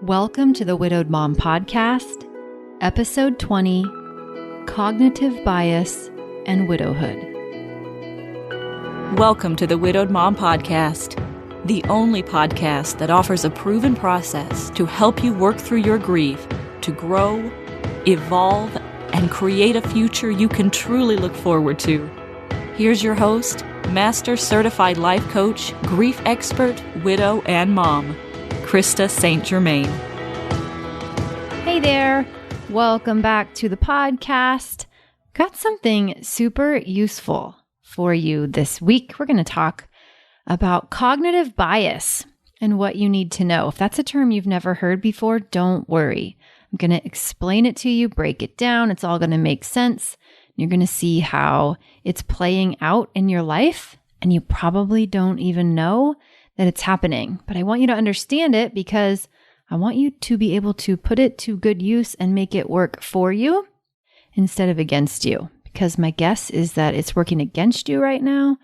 Welcome to the Widowed Mom Podcast, Episode 20, Cognitive Bias and Widowhood. Welcome to the Widowed Mom Podcast, the only podcast that offers a proven process to help you work through your grief, to grow, evolve, and create a future you can truly look forward to. Here's your host, Master Certified Life Coach, Grief Expert, Widow, and Mom, Krista St-Germain. Hey there. Welcome back to the podcast. Got something super useful for you this week. We're going to talk about cognitive bias and what you need to know. If that's a term you've never heard before, don't worry. I'm going to explain it to you, break it down. It's all going to make sense. You're going to see how it's playing out in your life, and you probably don't even know that it's happening. But I want you to understand it because I want you to be able to put it to good use and make it work for you instead of against you. Because my guess is that it's working against you right now,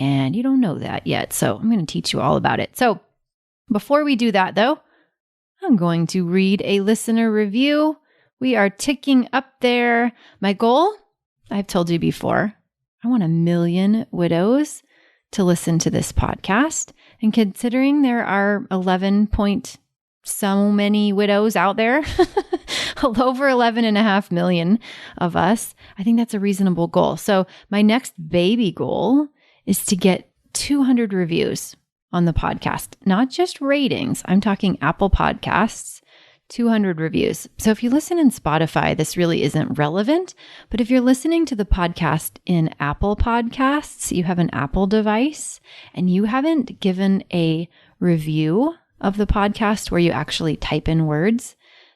and you don't know that yet. So I'm going to teach you all about it. So before we do that, though, I'm going to read a listener review. We are ticking up there. My goal, I've told you before, I want 1 million widows to listen to this podcast. And considering there are 11 point so many widows out there, over 11.5 million of us, I think that's a reasonable goal. So my next baby goal is to get 200 reviews on the podcast, not just ratings. I'm talking Apple Podcasts, 200 reviews. So if you listen in Spotify, this really isn't relevant. But if you're listening to the podcast in Apple Podcasts, you have an Apple device, and you haven't given a review of the podcast where you actually type in words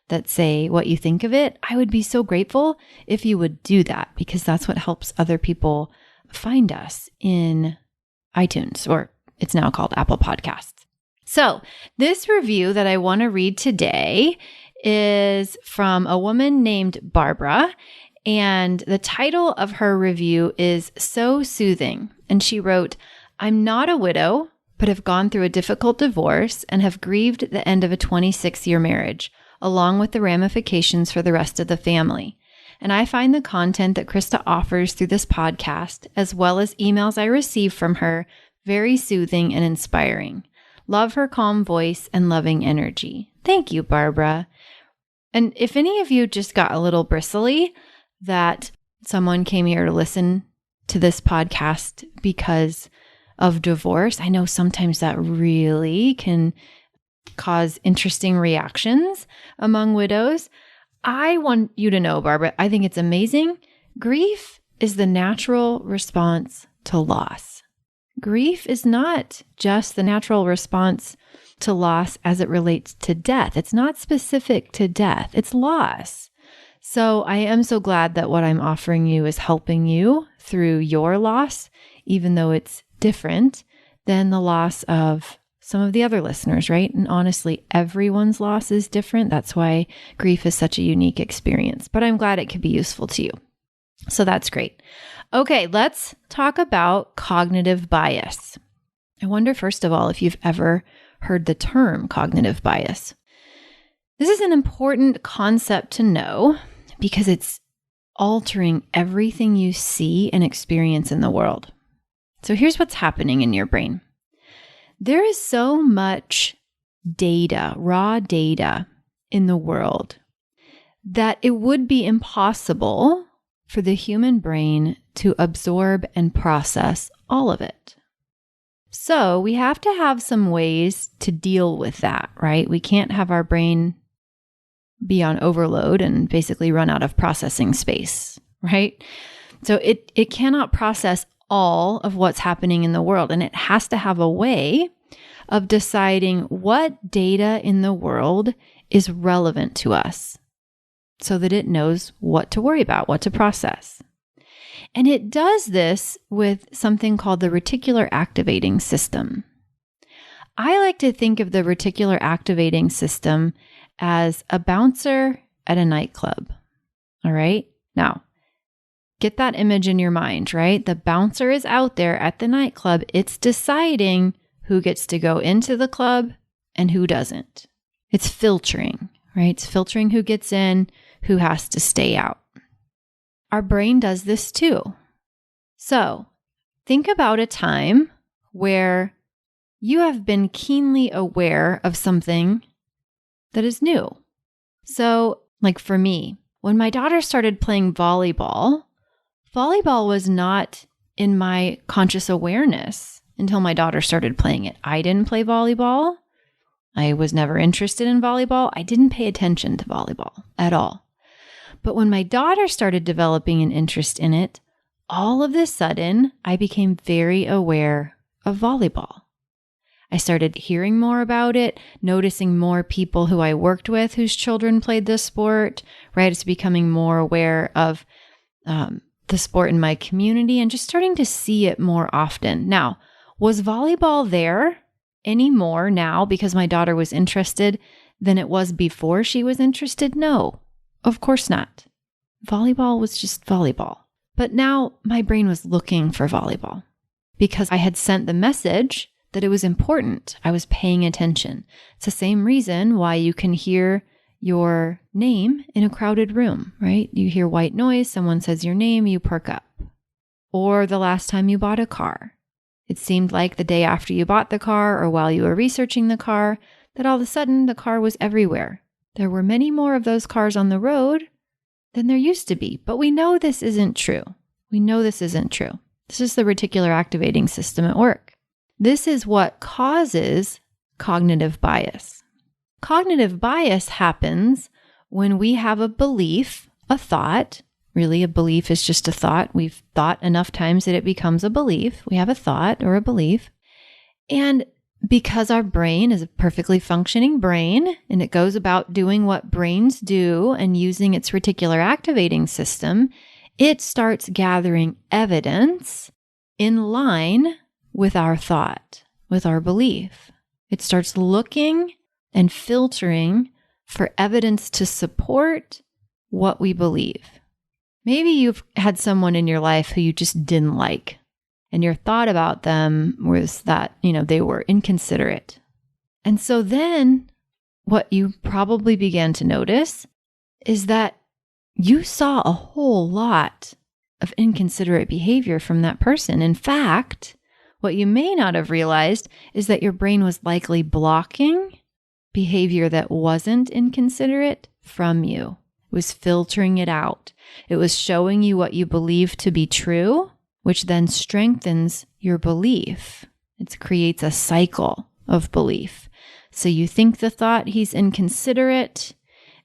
that say what you think of it, I would be so grateful if you would do that, because that's what helps other people find us in iTunes, or it's now called Apple Podcasts. So this review that I want to read today is from a woman named Barbara, and the title of her review is So Soothing. And she wrote, I'm not a widow, but have gone through a difficult divorce and have grieved the end of a 26-year marriage, along with the ramifications for the rest of the family. And I find the content that Krista offers through this podcast, as well as emails I receive from her, very soothing and inspiring. Love her calm voice and loving energy. Thank you, Barbara. And if any of you just got a little bristly that someone came here to listen to this podcast because of divorce, I know sometimes that really can cause interesting reactions among widows. I want you to know, Barbara, I think it's amazing. Grief is the natural response to loss. Grief is not just the natural response to loss as it relates to death. It's not specific to death. It's loss. So I am so glad that what I'm offering you is helping you through your loss, even though it's different than the loss of some of the other listeners, right? And honestly, everyone's loss is different. That's why grief is such a unique experience. But I'm glad it could be useful to you. So that's great. Okay, let's talk about cognitive bias. I wonder, first of all, if you've ever heard the term cognitive bias. This is an important concept to know because it's altering everything you see and experience in the world. So here's what's happening in your brain. There is so much data, raw data in the world that it would be impossible for the human brain to absorb and process all of it. So we have to have some ways to deal with that, right? We can't have our brain be on overload and basically run out of processing space, right? So it cannot process all of what's happening in the world, and it has to have a way of deciding what data in the world is relevant to us so that it knows what to worry about, what to process. And it does this with something called the reticular activating system. I like to think of the reticular activating system as a bouncer at a nightclub. All right? Now, get that image in your mind, right? The bouncer is out there at the nightclub. It's deciding who gets to go into the club and who doesn't. It's filtering, right? It's filtering who gets in, who has to stay out. Our brain does this too. So think about a time where you have been keenly aware of something that is new. So, like for me, when my daughter started playing volleyball was not in my conscious awareness until my daughter started playing it. I didn't play volleyball. I was never interested in volleyball. I didn't pay attention to volleyball at all. But when my daughter started developing an interest in it, all of a sudden, I became very aware of volleyball. I started hearing more about it, noticing more people who I worked with whose children played this sport, right? It's becoming more aware of the sport in my community and just starting to see it more often. Now, was volleyball there any more now because my daughter was interested than it was before she was interested? No, of course not. Volleyball was just volleyball. But now my brain was looking for volleyball because I had sent the message that it was important. I was paying attention. It's the same reason why you can hear your name in a crowded room, right? You hear white noise, someone says your name, you perk up. Or the last time you bought a car. It seemed like the day after you bought the car or while you were researching the car, that all of a sudden the car was everywhere. There were many more of those cars on the road than there used to be. But we know this isn't true. This is the reticular activating system at work. This is what causes cognitive bias. Cognitive bias happens when we have a belief, a thought. Really, a belief is just a thought. We've thought enough times that it becomes a belief. We have a thought or a belief. And because our brain is a perfectly functioning brain and it goes about doing what brains do and using its reticular activating system, it starts gathering evidence in line with our thought, with our belief. It starts looking and filtering for evidence to support what we believe. Maybe you've had someone in your life who you just didn't like, and your thought about them was that, they were inconsiderate. And so then what you probably began to notice is that you saw a whole lot of inconsiderate behavior from that person. In fact, what you may not have realized is that your brain was likely blocking behavior that wasn't inconsiderate from you. It was filtering it out. It was showing you what you believe to be true, which then strengthens your belief. It creates a cycle of belief. So you think the thought, he's inconsiderate,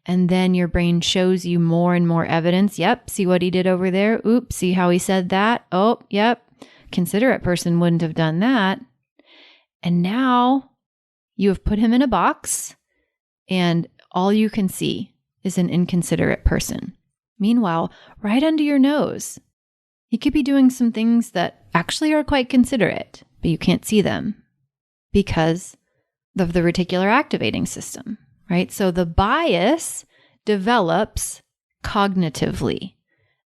and then your brain shows you more and more evidence. Yep, see what he did over there? Oops, see how he said that? Oh, yep. Considerate person wouldn't have done that. And now you have put him in a box and all you can see is an inconsiderate person. Meanwhile, right under your nose, he could be doing some things that actually are quite considerate, but you can't see them because of the reticular activating system, right? So the bias develops cognitively.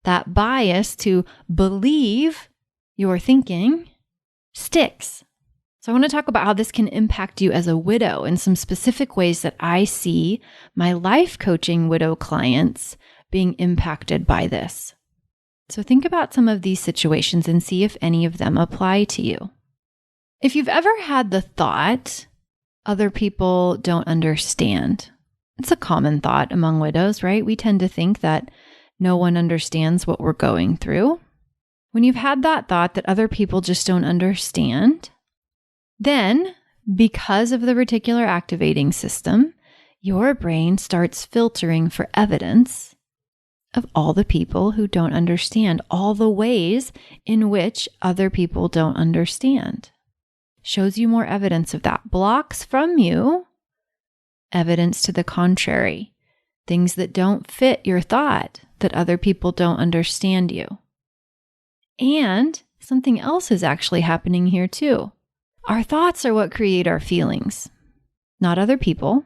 That bias to believe your thinking sticks. So I want to talk about how this can impact you as a widow in some specific ways that I see my life coaching widow clients being impacted by this. So think about some of these situations and see if any of them apply to you. If you've ever had the thought, other people don't understand. It's a common thought among widows, right? We tend to think that no one understands what we're going through. When you've had that thought that other people just don't understand, then because of the reticular activating system, your brain starts filtering for evidence of all the people who don't understand, all the ways in which other people don't understand. Shows you more evidence of that. Blocks from you evidence to the contrary, things that don't fit your thought, that other people don't understand you. And something else is actually happening here too. Our thoughts are what create our feelings, not other people,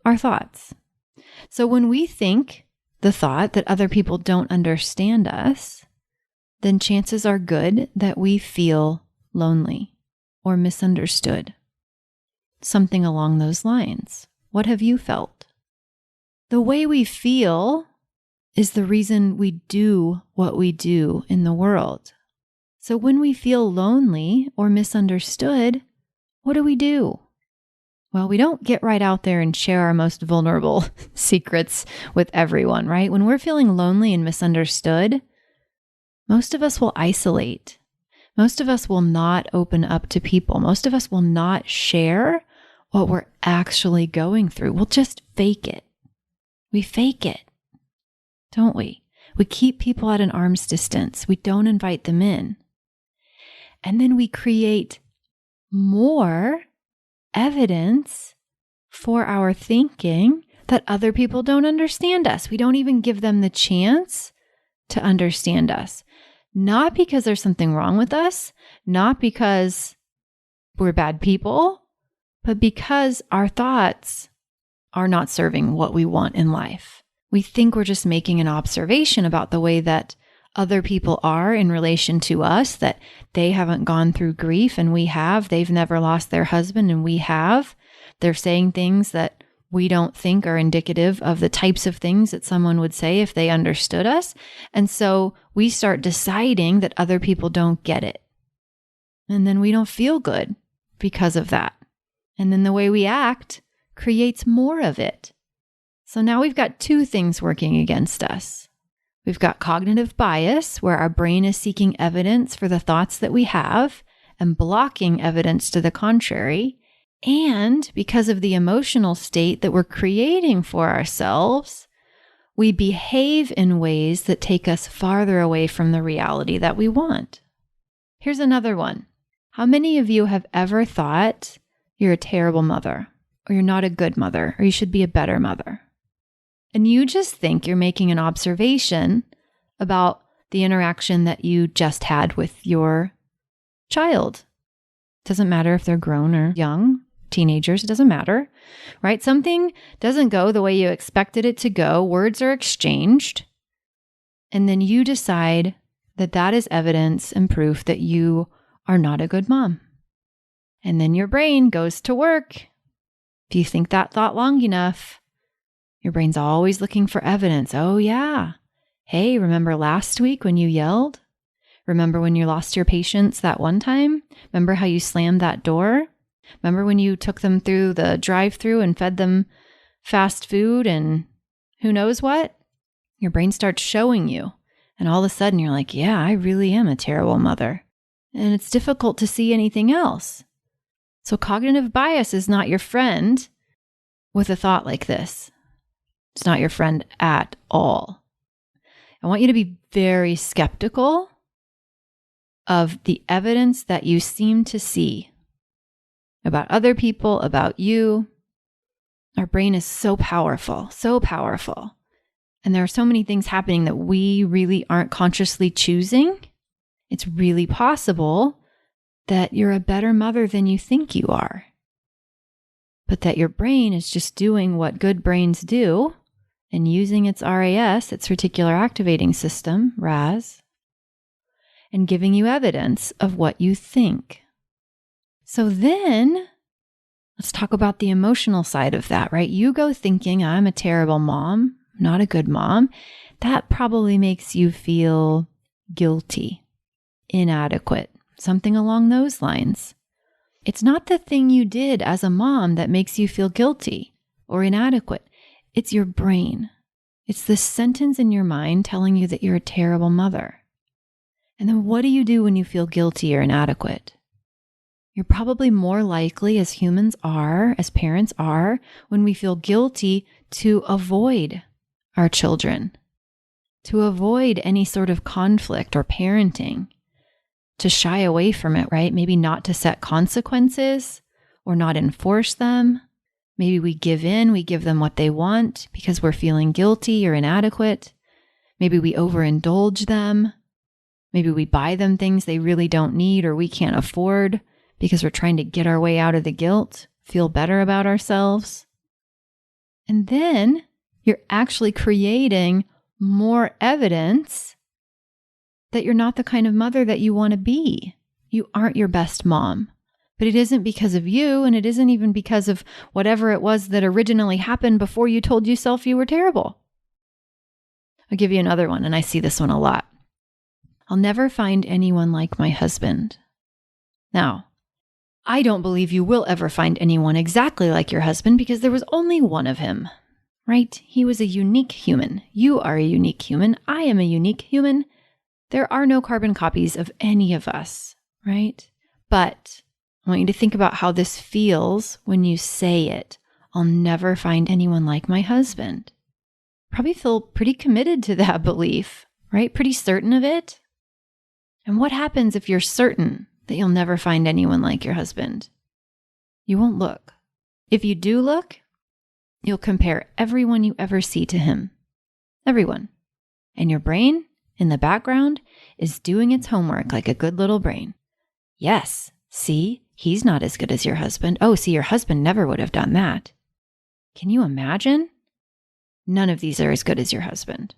our thoughts. So when we think the thought that other people don't understand us, then chances are good that we feel lonely or misunderstood. Something along those lines, What have you felt? The way we feel is the reason we do what we do in the world. So when we feel lonely or misunderstood, what do? Well, we don't get right out there and share our most vulnerable secrets with everyone, right? When we're feeling lonely and misunderstood, most of us will isolate. Most of us will not open up to people. Most of us will not share what we're actually going through. We'll just fake it. We fake it, don't we? We keep people at an arm's distance. We don't invite them in. And then we create more evidence for our thinking that other people don't understand us. We don't even give them the chance to understand us. Not because there's something wrong with us, not because we're bad people, but because our thoughts are not serving what we want in life. We think we're just making an observation about the way that other people are in relation to us, that they haven't gone through grief and we have. They've never lost their husband and we have. They're saying things that we don't think are indicative of the types of things that someone would say if they understood us. And so we start deciding that other people don't get it. And then we don't feel good because of that. And then the way we act creates more of it. So now we've got two things working against us. We've got cognitive bias, where our brain is seeking evidence for the thoughts that we have and blocking evidence to the contrary. And because of the emotional state that we're creating for ourselves, we behave in ways that take us farther away from the reality that we want. Here's another one. How many of you have ever thought you're a terrible mother, or you're not a good mother, or you should be a better mother? And you just think you're making an observation about the interaction that you just had with your child. Doesn't matter if they're grown or young, teenagers, it doesn't matter, right? Something doesn't go the way you expected it to go. Words are exchanged. And then you decide that that is evidence and proof that you are not a good mom. And then your brain goes to work. If you think that thought long enough, your brain's always looking for evidence. Oh, yeah. Hey, remember last week when you yelled? Remember when you lost your patience that one time? Remember how you slammed that door? Remember when you took them through the drive-thru and fed them fast food and who knows what? Your brain starts showing you. And all of a sudden you're like, yeah, I really am a terrible mother. And it's difficult to see anything else. So cognitive bias is not your friend with a thought like this. It's not your friend at all. I want you to be very skeptical of the evidence that you seem to see about other people, about you. Our brain is so powerful, so powerful. And there are so many things happening that we really aren't consciously choosing. It's really possible that you're a better mother than you think you are, but that your brain is just doing what good brains do and using its RAS, its reticular activating system, RAS, and giving you evidence of what you think. So then let's talk about the emotional side of that, right? You go thinking, I'm a terrible mom, not a good mom. That probably makes you feel guilty, inadequate, something along those lines. It's not the thing you did as a mom that makes you feel guilty or inadequate. It's your brain. It's the sentence in your mind telling you that you're a terrible mother. And then what do you do when you feel guilty or inadequate? You're probably more likely, as humans are, as parents are, when we feel guilty, to avoid our children, to avoid any sort of conflict or parenting, to shy away from it, right? Maybe not to set consequences or not enforce them. Maybe we give in, we give them what they want because we're feeling guilty or inadequate. Maybe we overindulge them. Maybe we buy them things they really don't need or we can't afford because we're trying to get our way out of the guilt, feel better about ourselves. And then you're actually creating more evidence that you're not the kind of mother that you want to be. You aren't your best mom. But it isn't because of you, and it isn't even because of whatever it was that originally happened before you told yourself you were terrible. I'll give you another one, and I see this one a lot. I'll never find anyone like my husband. Now, I don't believe you will ever find anyone exactly like your husband because there was only one of him, right? He was a unique human. You are a unique human. I am a unique human. There are no carbon copies of any of us, right? But I want you to think about how this feels when you say it. I'll never find anyone like my husband. Probably feel pretty committed to that belief, right? Pretty certain of it. And what happens if you're certain that you'll never find anyone like your husband? You won't look. If you do look, you'll compare everyone you ever see to him. Everyone. And your brain, in the background, is doing its homework like a good little brain. Yes, see? He's not as good as your husband. Oh, see, your husband never would have done that. Can you imagine? None of these are as good as your husband.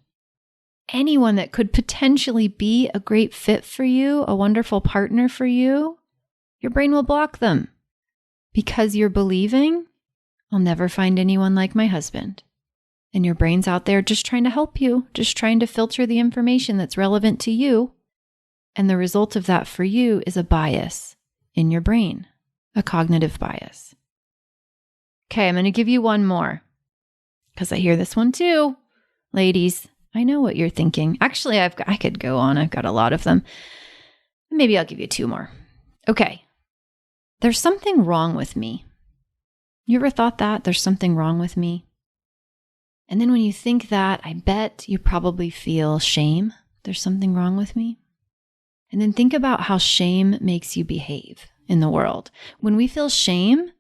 Anyone that could potentially be a great fit for you, a wonderful partner for you, your brain will block them because you're believing, I'll never find anyone like my husband. And your brain's out there just trying to help you, just trying to filter the information that's relevant to you. And the result of that for you is a bias in your brain, a cognitive bias. Okay, I'm going to give you one more because I hear this one too. Ladies, I know what you're thinking. Actually, I could go on. I've got a lot of them. Maybe I'll give you two more. Okay, there's something wrong with me. You ever thought that? There's something wrong with me? And then when you think that, I bet you probably feel shame. There's something wrong with me. And then think about how shame makes you behave in the world. When we feel shame,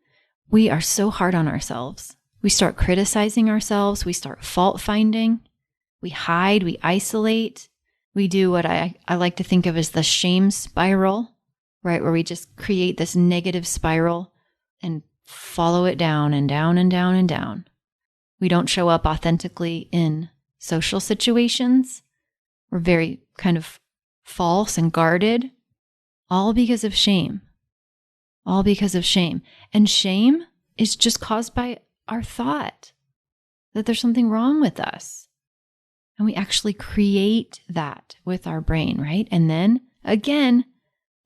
we are so hard on ourselves. We start criticizing ourselves. We start fault finding. We hide. We isolate. We do what I like to think of as the shame spiral, right? Where we just create this negative spiral and follow it down and down and down and down. We don't show up authentically in social situations. We're very kind of false and guarded, all because of shame. All because of shame. And shame is just caused by our thought that there's something wrong with us. And we actually create that with our brain, right? And then again,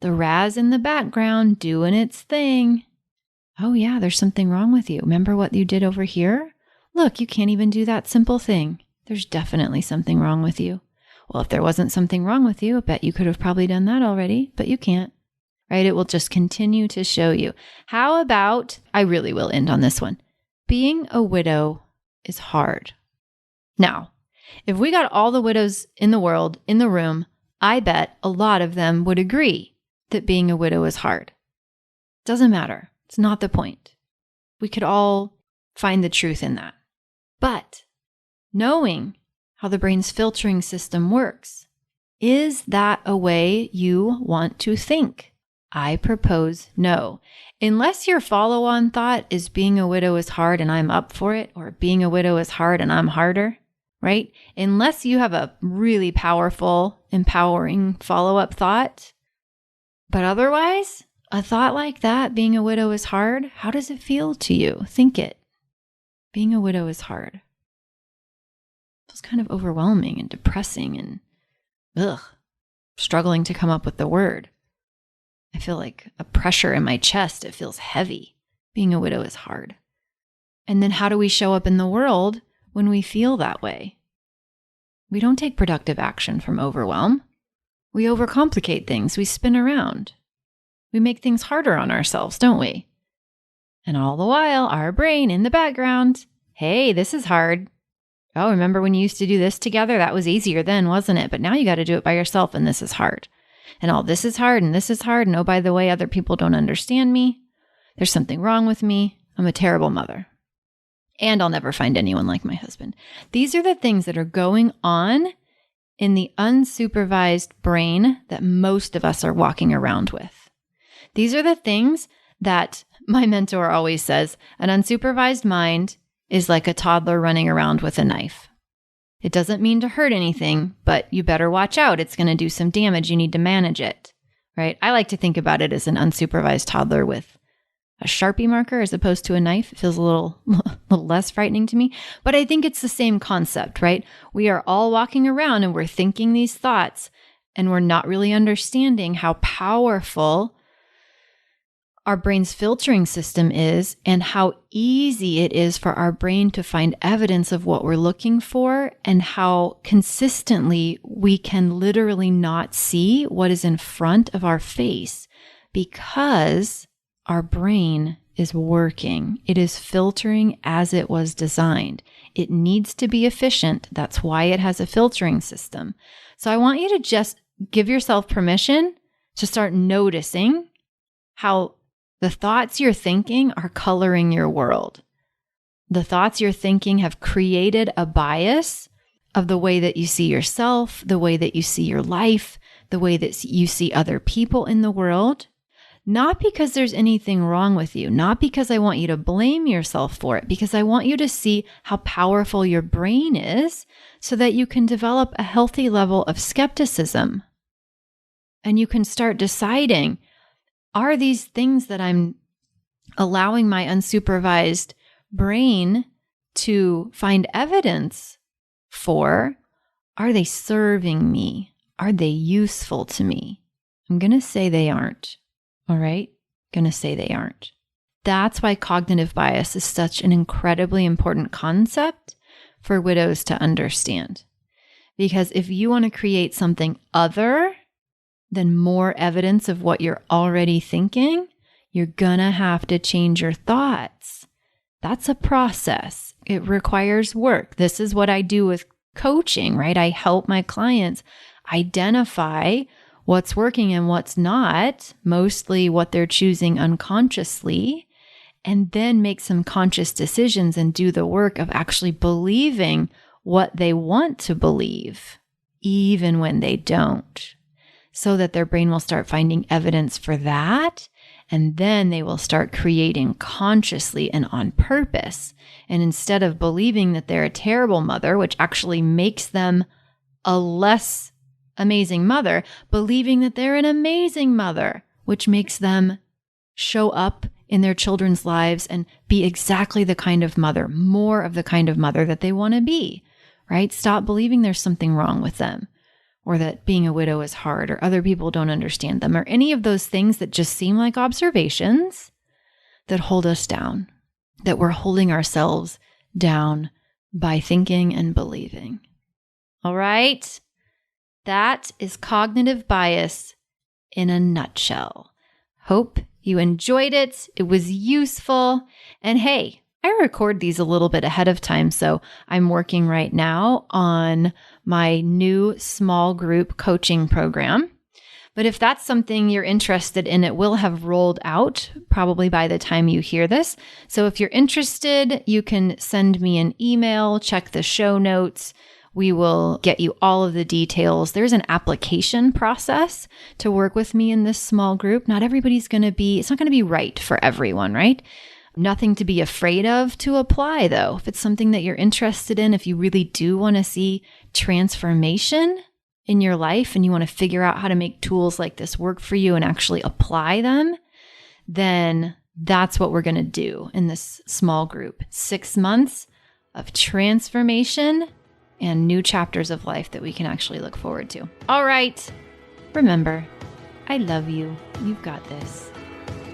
the Raz in the background doing its thing. Oh yeah, there's something wrong with you. Remember what you did over here? Look, you can't even do that simple thing. There's definitely something wrong with you. Well, if there wasn't something wrong with you, I bet you could have probably done that already, but you can't, right? It will just continue to show you. How about, I really will end on this one. Being a widow is hard. Now, if we got all the widows in the world in the room, I bet a lot of them would agree that being a widow is hard. Doesn't matter. It's not the point. We could all find the truth in that. But knowing how the brain's filtering system works, is that a way you want to think? I propose no. Unless your follow-on thought is being a widow is hard and I'm up for it, or being a widow is hard and I'm harder, right? Unless you have a really powerful, empowering follow-up thought. But otherwise, a thought like that, being a widow is hard, how does it feel to you? Think it. Being a widow is hard. It feels kind of overwhelming and depressing and struggling to come up with the word. I feel like a pressure in my chest. It feels heavy. Being a widow is hard. And then how do we show up in the world when we feel that way? We don't take productive action from overwhelm. We overcomplicate things. We spin around. We make things harder on ourselves, don't we? And all the while, our brain in the background, hey, this is hard. Oh, remember when you used to do this together? That was easier then, wasn't it? But now you got to do it by yourself, and this is hard. And all this is hard, and this is hard. And oh, by the way, other people don't understand me. There's something wrong with me. I'm a terrible mother. And I'll never find anyone like my husband. These are the things that are going on in the unsupervised brain that most of us are walking around with. These are the things that my mentor always says, an unsupervised mind is like a toddler running around with a knife. It doesn't mean to hurt anything, but you better watch out. It's going to do some damage. You need to manage it. right? I like to think about it as an unsupervised toddler with a Sharpie marker as opposed to a knife. It feels a little less frightening to me, but I think it's the same concept, right? We are all walking around and we're thinking these thoughts and we're not really understanding how powerful our brain's filtering system is and how easy it is for our brain to find evidence of what we're looking for and how consistently we can literally not see what is in front of our face because our brain is working. It is filtering as it was designed. It needs to be efficient. That's why it has a filtering system. So I want you to just give yourself permission to start noticing how the thoughts you're thinking are coloring your world. The thoughts you're thinking have created a bias of the way that you see yourself, the way that you see your life, the way that you see other people in the world. Not because there's anything wrong with you, not because I want you to blame yourself for it, because I want you to see how powerful your brain is so that you can develop a healthy level of skepticism. And you can start deciding, are these things that I'm allowing my unsupervised brain to find evidence for, are they serving me? Are they useful to me? I'm going to say they aren't. All right? Going to say they aren't. That's why cognitive bias is such an incredibly important concept for widows to understand. Because if you want to create something other than more evidence of what you're already thinking, you're gonna have to change your thoughts. That's a process. It requires work. This is what I do with coaching, right? I help my clients identify what's working and what's not, mostly what they're choosing unconsciously, and then make some conscious decisions and do the work of actually believing what they want to believe, even when they don't, so that their brain will start finding evidence for that. And then they will start creating consciously and on purpose. And instead of believing that they're a terrible mother, which actually makes them a less amazing mother, believing that they're an amazing mother, which makes them show up in their children's lives and be exactly the kind of mother, more of the kind of mother that they want to be, right? Stop believing there's something wrong with them, or that being a widow is hard, or other people don't understand them, or any of those things that just seem like observations that hold us down, that we're holding ourselves down by thinking and believing. All right? That is cognitive bias in a nutshell. Hope you enjoyed it. It was useful. And hey, I record these a little bit ahead of time, so I'm working right now on my new small group coaching program. But if that's something you're interested in, it will have rolled out probably by the time you hear this. So if you're interested, you can send me an email, check the show notes. We will get you all of the details. There's an application process to work with me in this small group. Not everybody's going to be, it's not going to be right for everyone, right? Nothing to be afraid of to apply, though. If it's something that you're interested in, if you really do want to see transformation in your life and you want to figure out how to make tools like this work for you and actually apply them, then that's what we're going to do in this small group. 6 months of transformation and new chapters of life that we can actually look forward to. All right. Remember, I love you. You've got this.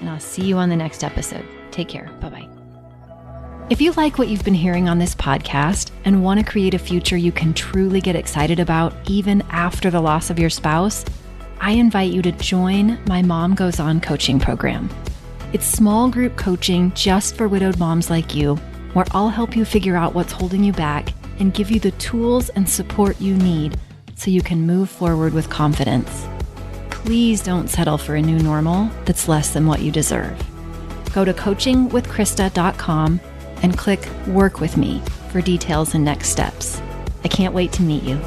And I'll see you on the next episode. Take care. Bye-bye. If you like what you've been hearing on this podcast and want to create a future you can truly get excited about even after the loss of your spouse, I invite you to join my Mom Goes On coaching program. It's small group coaching just for widowed moms like you, where I'll help you figure out what's holding you back and give you the tools and support you need so you can move forward with confidence. Please don't settle for a new normal that's less than what you deserve. Go to coachingwithkrista.com and click Work With Me for details and next steps. I can't wait to meet you.